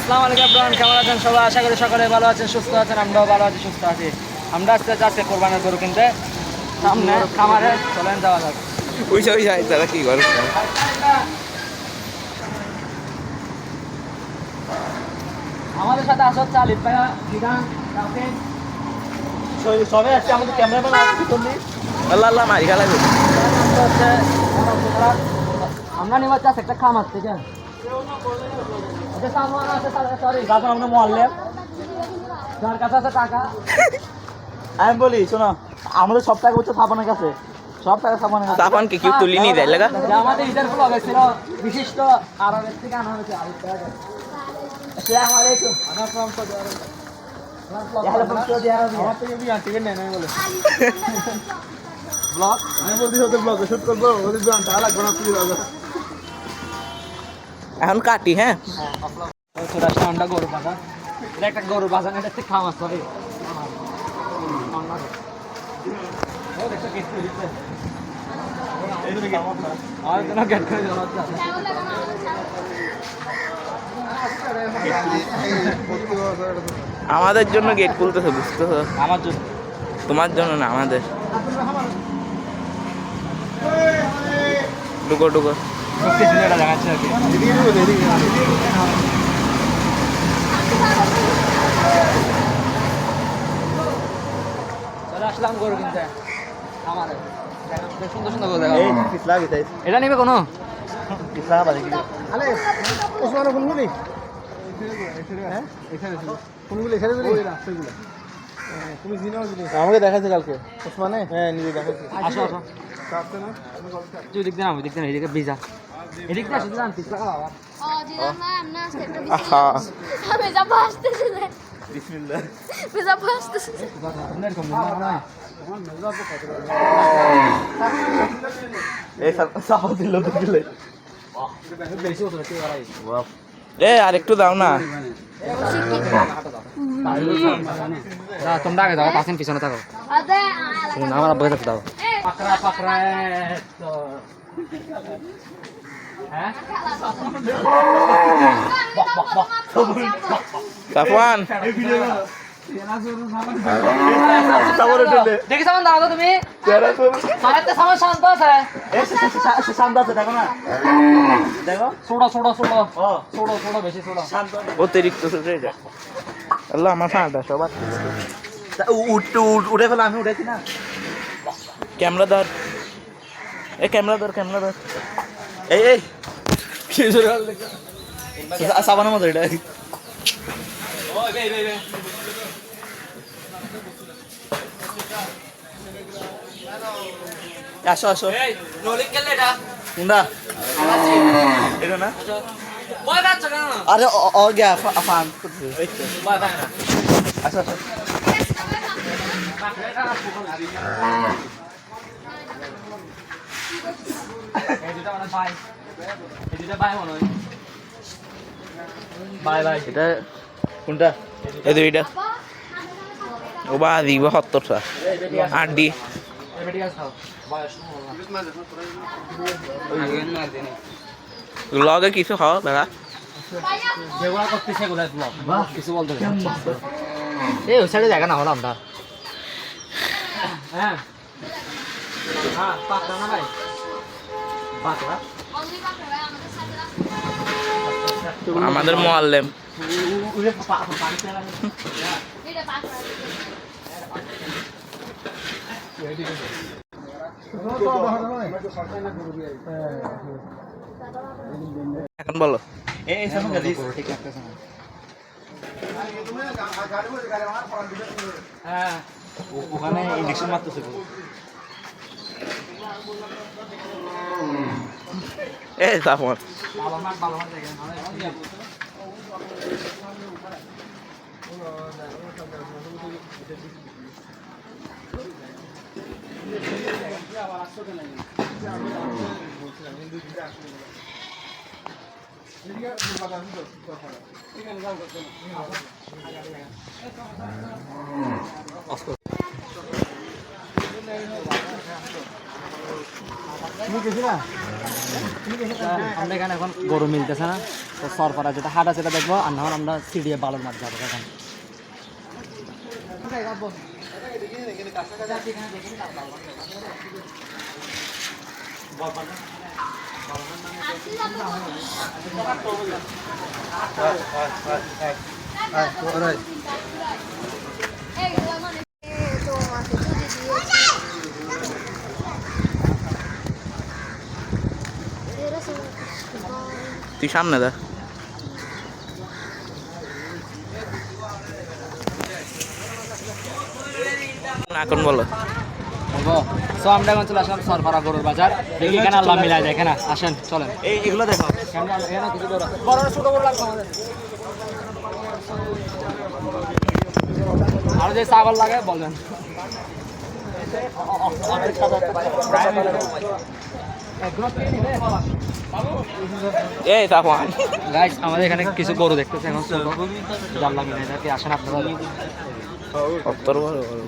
আসসালামু আলাইকুম এভরিওয়ান, কেমন আছেন সবাই? আশা করি সকলে ভালো আছেন, সুস্থ আছেন। আমরাও ভালো আছি, সুস্থ আছি। আমরা আজকে কোরবানির গরু কিনতে সামনে খামারে চলেন যাওয়া যাক। ওই তারা কি করে আমাদের সাথে আসো আলিফ ভাইয়া, জিদান, রাফিন, সবাই আসছে। আমাদের ক্যামেরাম্যান আসছে তুমি। আল্লাহ আল্লাহ মারি খেলা আমরা নিব চাষ একটা খামার থেকে। সামান আছে, সরি দাদা, আমরা মহল্লে যার কাছে আছে টাকা। আমি বলি শোনো, আমাদের সব টাকা হচ্ছে সাবানের কাছে, সব টাকা সাবানের কাছে। সাবানকে কেউ তুলি নিয়ে দেয় লাগা আমাদের ঈদের ফুল হয়েছিল বিশিষ্ট আরবের থেকে আনা হয়েছে আলিফ ভাইয়া। আসসালামু আলাইকুম। আমার ফ্রম সৌদি আরব। আমার থেকে বিয়ান টিকেট নেই নাই বলে ব্লগ আমি বলছি হতে ব্লগ শুট করবো, ওদের বিয়ান টাকা লাগবে না, তুই যাবে এখন কাটি। হ্যাঁ আমরা গরু বাজার, এটা একটা গরু বাজার, এটা হচ্ছে খামার। সরি আমাদের জন্য গেট খুলতেছে, বুঝতেছো? আমার জন্য, তোমার জন্য না, আমাদের। ঢুকো ঢুকো। দেখাচ্ছে আর কি। চলে আসলাম গরু কিনতে আমাদের। সুন্দর সুন্দর গরু দেখা। এটা নিবে কোনো আমাকে দেখাচ্ছে কালকে ওসমানে। হ্যাঁ নিজে দেখাচ্ছে। আসো আসো, তুই দিক দিন, আমি দিক দিন, এদিকে ভিজা, এদিক দিয়ে আসো দিলাম 30 টাকা বাবা। জিরান ভাই আমনা আজকে একটা আহা আমি যাব আসতেছি না। বিসমিল্লাহ। যাব আসতেছি। এই সাপা দিল দিলে। এ আর একটু দাও না। তোমরা আগে যাও, পাশেন পিছনে থাকো। আদে আমার আব্বাকে থাকতে দাও। পাকড়া পাকড়া তো হ্যাঁ সাফওয়ান দেখি সামান দাও তো তুমি। সারাতে সামান শান্ত আছে, শান্ত আছে, দেখো না, দেখো ছোড়ো ছোড়ো ছোড়ো ছোড়ো ছোড়ো, বেশি ছোড়ো। অতিরিক্ত এটা। আল্লাহ আমার ফাঁটা সবার উঠে ফেলো। আমি উঠেছি না। ক্যামেরা ধর, এ ক্যামেরা ধর, ক্যামেরা ধর। এই এই সাবানের মতো এটা। আসো আসো। কোনটা এটা না? আরে ও গিয়া ফান আসো আসো। এটা কোনটা? এই দুইটা ও বা দিব 70টা আড্ডি। লগে কিছু খাও দাদা। যেগুলা করতে সেগুলা ব্লগ, কিছু বলতে এই ওই সাইডে জায়গা না হলাম না। হ্যাঁ হ্যাঁ পাকড়া না ভাই, পাকড়া অনলি বাকরা ভাই আমাদের সাথে আমাদের মোয়াল্লেম। এটা বাকরা এখন বলো। এই সামনে গাড়ি ঠিক আছে। হ্যাঁ ওখানে ইনজেকশন মারতেছে। এ সাফওয়ান ভালো না জায়গা। তুমি গেছি না? আমরা এখানে এখন গরু মিলতেছে না, তো সরফরা যেটা হাট আছে সেটা দেখবো, আর না হলে আমরা সিডিএ বালুর মাঠ যাবো এখন। তুই সামনে দা। এখন বলো। সো আমরা এখন চলে আসলাম সরফরা গরুর বাজার, দেখি এখানে আল্লাহ মিলাই যায়, এখানে আসেন চলেন। এগুলো দেখো। এখানে কিছু গরু আছে, বড় ছোট গরু লাগবে আমাদের, আর যে ছাগল লাগে বলবেন। এই তাপমান গাইস আমাদের এখানে কিছু গরু দেখতেছে এখন ছোট, আল্লাহ মিলাই যায়, আসেন আপনারা। সত্তর বড় বড়।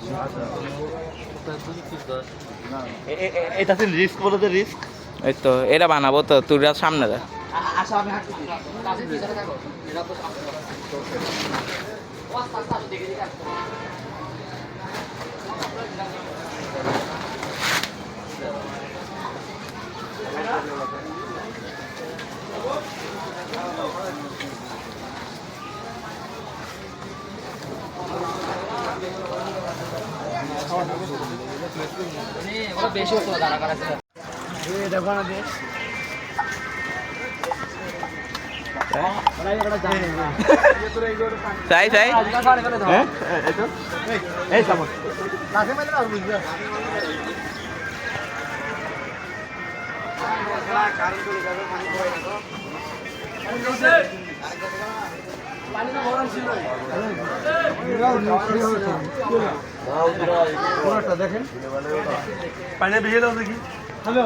এটা রিস্ক বলে তো রিস্ক। এই তো এটা বানাবো তো, তুই সামনে দা। আচ্ছা আমি হাঁটছি, কাছে পিছনে থাকো, এটা তো আস্তে আস্তে দেখে দেখে আসতে হবে। বেশি হতো দাঁড়া করা ছিল। চাই চাই এই সামনে দেখেন পানি ভিজে দাও দেখি। হ্যালো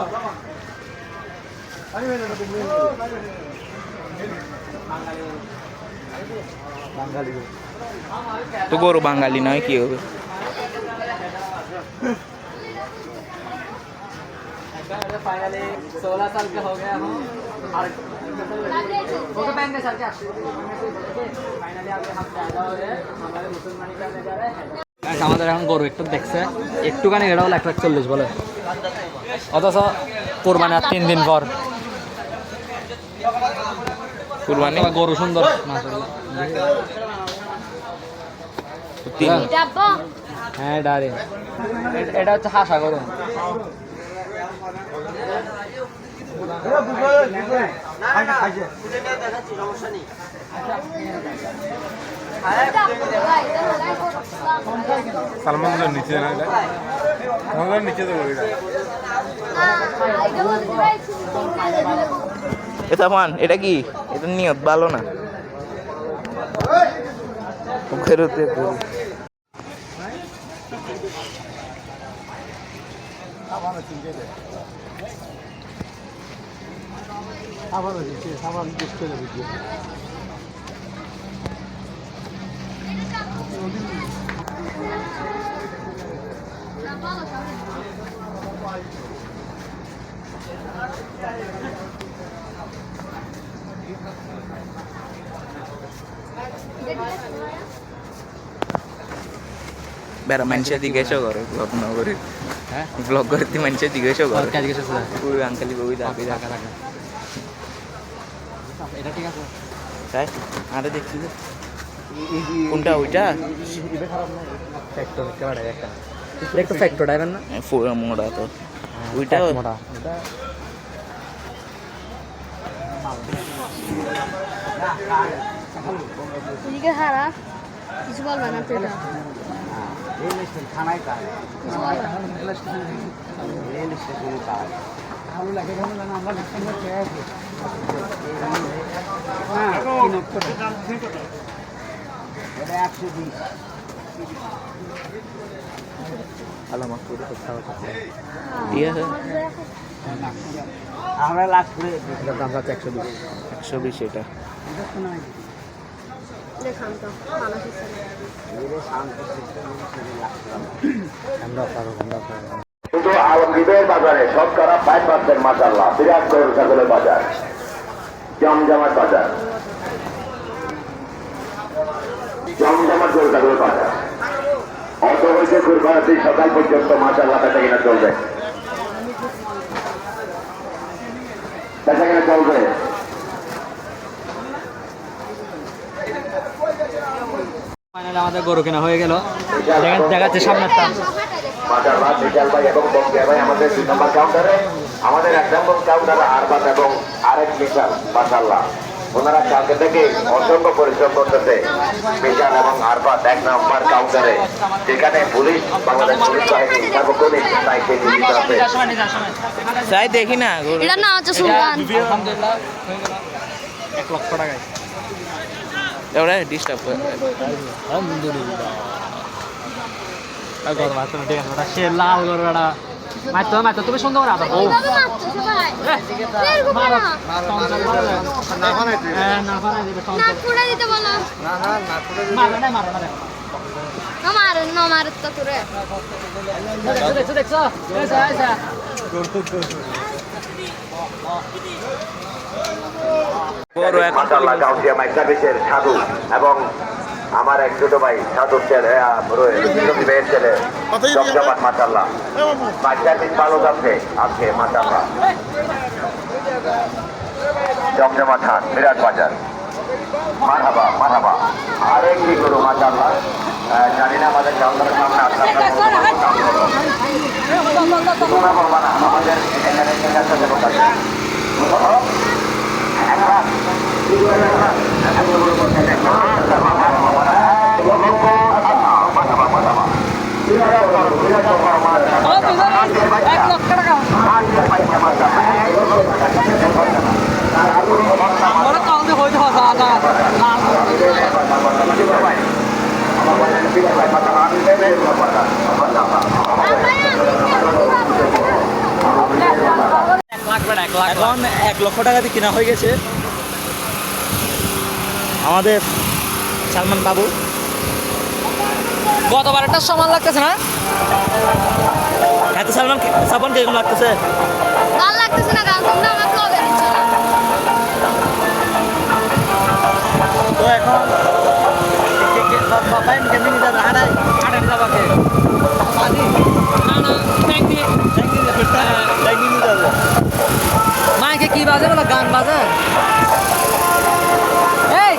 তো গরু বাঙালি নয় কি হবে? फाइनली 16 साल के हो गया हूँ और फोटो पहन के चल के फाइनली आगे हम पैदा हो रहे हैं, हमारे मुसलमानी करने जा रहे हैं। আমাদের এখন গরু একটু দেখছে, একটুখানি এটাও 1,40,000 বলে, অথচ কোরবানি আর 3 দিন পর। কুরবানি গরু সুন্দর মাশাআল্লাহ। হ্যাঁ ডারে এটা হচ্ছে হাসা গরু। সালমানের নিচে না, সালমানের নিচে তো বলি এ তাপমান এটা কি? এটা নিয়ত ভালো না। ফেরতে বেড়া মানুষের জিজ্ঞাসা করে ব্লগ না করে। হ্যাঁ ব্লগ করতে মানুষের জিজ্ঞাসা করে। কাজ গেছে স্যার, ওই আঙ্কেলি বই দাবি রাখা রাখা এটা ঠিক আছে। তাই আরে দেখছি যে কোনটা ওইটা ফ্যাক্টর কেমন একটা একটু ফ্যাক্টর ডাইবেন না মোড়া তো ওইটা মোটা এটা এদিকে হারা কিছু বলবে না তো এটা কিছু বলবে আলামত করে ঠিক আছে। আমরা লাখ করে এটার দাম যাচ্ছে 120। 120 এটা দেখান তো মানসিক আমরা পারবো, আমরা পারবো। শুধু রাজীবের বাজারে শতকরা 5% মাশাআল্লাহ, বিরাট গরু ছাগলের বাজার, জমজমাট বাজার, জমজমাট গরু ছাগলের বাজার। অত হয়েছে কুরবানি সকাল পর্যন্ত মাশাআল্লাহ বেচা কিনা চলবে, বেচা কিনা চলবে। ফাইনালি আমাদের গরু কেনা হয়ে গেল, দেখাচ্ছে সামনেরটা। মাশাআল্লাহ বিশাল ভাই এবং বঙ্কিয়া ভাই আমাদের 2 নম্বর কাউন্টারে, আমাদের 1 নম্বর কাউন্টারে আরবাত এবং আরেক বিশাল মাশাআল্লাহ ওনারা কালকে থেকে অসংখ্য পরিশ্রম করতেছে। বিশাল এবং আরবাত 1 নম্বর কাউন্টারে, যেখানে পুলিশ বাংলাদেশ পুলিশ বাহিনী সার্বক্ষণিক দায়িত্বে নিয়োজিত আছে। তাই দেখি না গরু। এটা না হচ্ছে সুলতান। আলহামদুলিল্লাহ হয়ে গেল 1 লক্ষ টাকায়। ওরা ডিস্টার্ব করে। গরু মারতে ঠিক আছে, ওটা সে লাল গরু, ওটা মারতে তুমি সুন্দর করে আদর। এইভাবে মারতেছে ভাই। এরকম না। না ফানাই দিবে না পুড়ে দিতে বলো। মারবে না। না মারে তো তোরে। দেখছো গরু এখন মাশাআল্লাহ গাউসিয়া মাইক সার্ভিসের সাধু এবং আমার এক ছোট ভাই সাধুর ছেলে রবি ভাইয়ের ছেলে জমজমাট মাশাআল্লাহ, মাইক সার্ভিস ভালো যাচ্ছে আজকে মাশাআল্লাহ। জমজমাট হাট বিরাট বাজার, মারহাবা মারহাবা। আরেকটি গরু মাশাআল্লাহ, জানি না আমাদের কাউন্টারের সামনে আসলে তোমরা বলবা না, আমাদের এখানে স্বেচ্ছাসেবক আছে। এখন 1 লক্ষ টাকা দিয়ে কেনা হয়ে গেছে আমাদের সালমান বাবু। গতবার একটা সমান লাগতেছে না? এত সালমান কিরকম লাগতেছে? ভালো লাগতেছে না গান তোমরা আমার ব্লগে দিচ্ছ না। তো এখন বাবা কেমনি নিতে যাবে? হাঁটাই যাবাকে না ট্যাঙ্ক দিয়ে নিতে যাবে। মাইকে কি বাজে বলো? গান বাজে। এই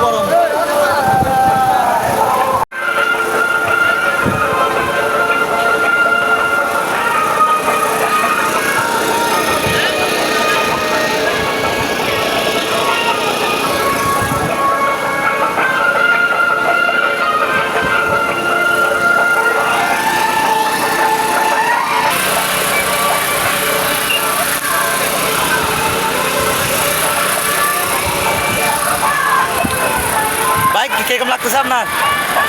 গরম ভাই কিরকম লাগতেছে আপনার?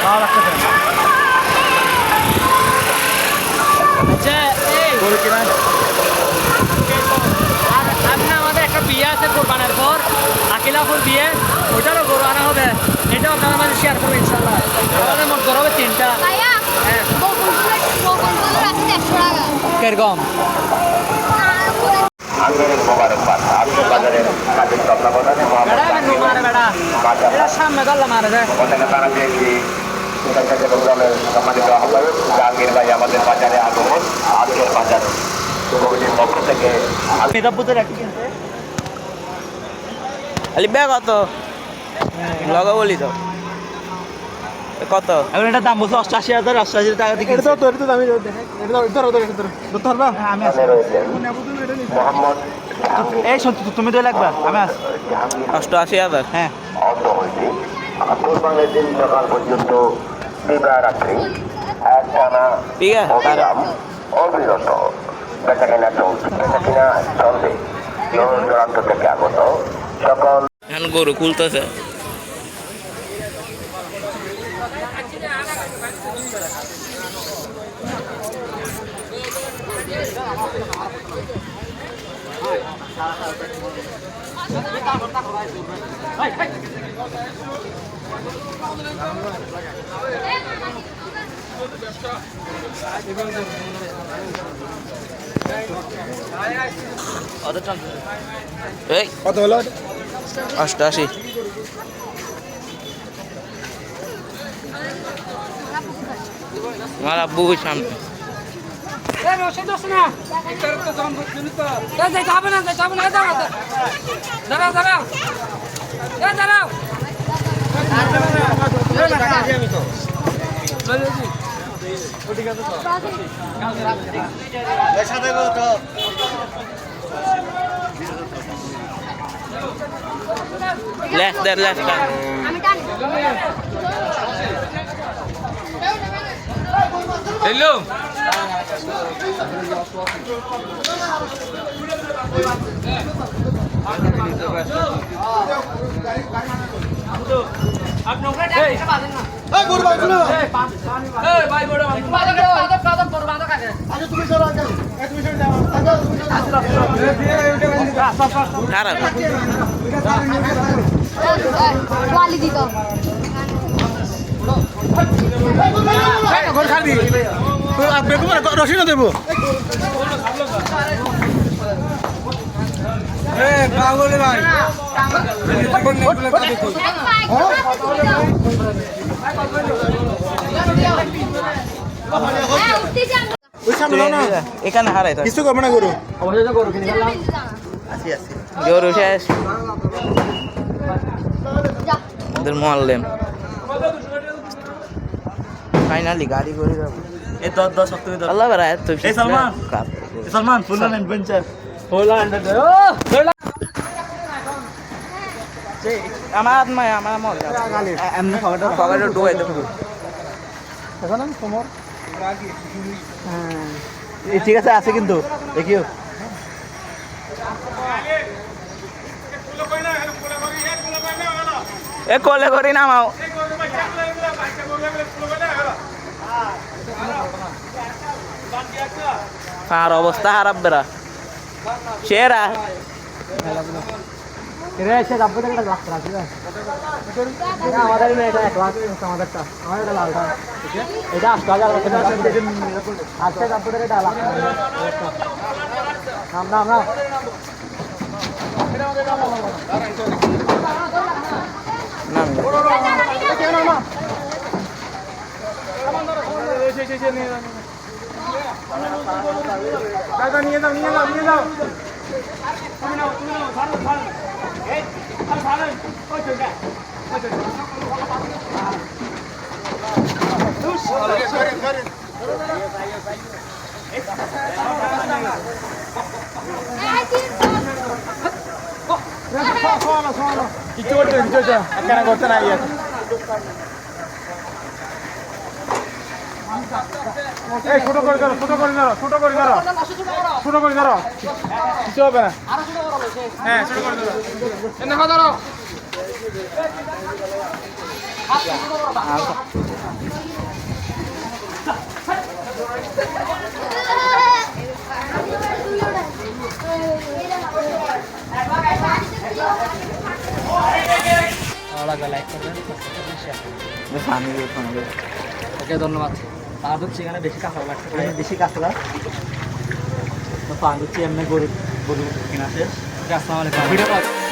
ভালো লাগতেছে। আচ্ছা এই গরু কিনা আর সামনে আমাদের একটা বিয়ে আছে কোরবানের পর, আকিলাপুর বিয়ে, ওইটারও গরু আনা হবে। এটাও আপনারা মাঝে শেয়ার করবো ইনশাল্লাহ। আমাদের মোট গরু হবে 3টা। ভাইয়া হ্যাঁ। বকুলগুলো রাখি 100 টাকা। কিরকম? আন্দোলন মোবারকবাদ। আজকে বাজারের কাজের তত্ত্বাবধানে বেড়া মারে বেড়া, এটা সামনে দল্লা মারে যায়। ওখানে তারা পেয়েছি স্বেচ্ছাসেবক দলের সম্মানিত আহ্বায়ক জাহাঙ্গীর ভাই আমাদের বাজারে আগমন। আজকের বাজার কমিটির পক্ষ থেকে মেধাপুতে রাখি কিনতে আলি ব্যাগ কত লগা বলি তো কত? এখন এটা দাম বলছে 88,000, 88,000 টাকা দিয়ে কিনছে। আমি আছি। রয়েছেন মোহাম্মদ এই শোন, তুমি তো লাগবা, আমি আছি। 88,000। হ্যাঁ অর্থনৈতিক কোরবানের দিন সকাল পর্যন্ত দিবারাত্রি একটানা ঠিক আছে। অবিরাম অবিরত বেচাকেনা চলছে, বেচাকেনা চলবে। দূর দূরান্ত থেকে আগত সকল এখন গরু খুলতেছে। এই কত হলো 88 আমার আব্বু সামনে লেফট দেন লেফট আমি টানি হ্যালো খারাপ ওয়ালি দিত ঘর খাবি রসি না দেবো পাগলে ভাই ওই সামনে দাও না এখানে হারাই তো কিছু করবে না গরু অবশ্যই করো কিনে গেলাম আছি আছি জোর শেষ ওদের মারলেন ফাইনালি গাড়ি করে যাবো এই 10 সপ্তাহে আল্লাহ বেড়া এত এই সালমান সালমান ফুল অ্যাডভেঞ্চার আমার আত্মায় আমার মল এমনি খাবারটা পকেটে ঢুকাই দেবো এখন তোমার এই ঠিক আছে আছে কিন্তু দেখিও এ কলে করি নামাও আর অবস্থা খারাপ বেড়া সেরা রে সে যাবো একটা লাখ টাকা ঠিক আছে আমাদের এটা 1 লাখ আমাদেরটা আমার এটা লালটা এটা 8000 আজকে যাবো এটা লাখ নাম নাম নাম নিয়ে যাও নিয়ে যাও নিয়ে যাও কিছু করতে কেন করতে না ইয়ে এই ছোট করে ধরো ছোট করে ধরো ছোট করে ধরো ছোট করে ধরো কিছু হবে না হ্যাঁ ছোট করে ধরো দেখো ধরো ওকে ধন্যবাদ পাঁচ হচ্ছে এখানে বেশি কাঁচা লাগছে বেশি কাঁচরা তো পান হচ্ছে এমনি গরু গরু কিনা শেষ আসসালামু আলাইকুম ভিডিও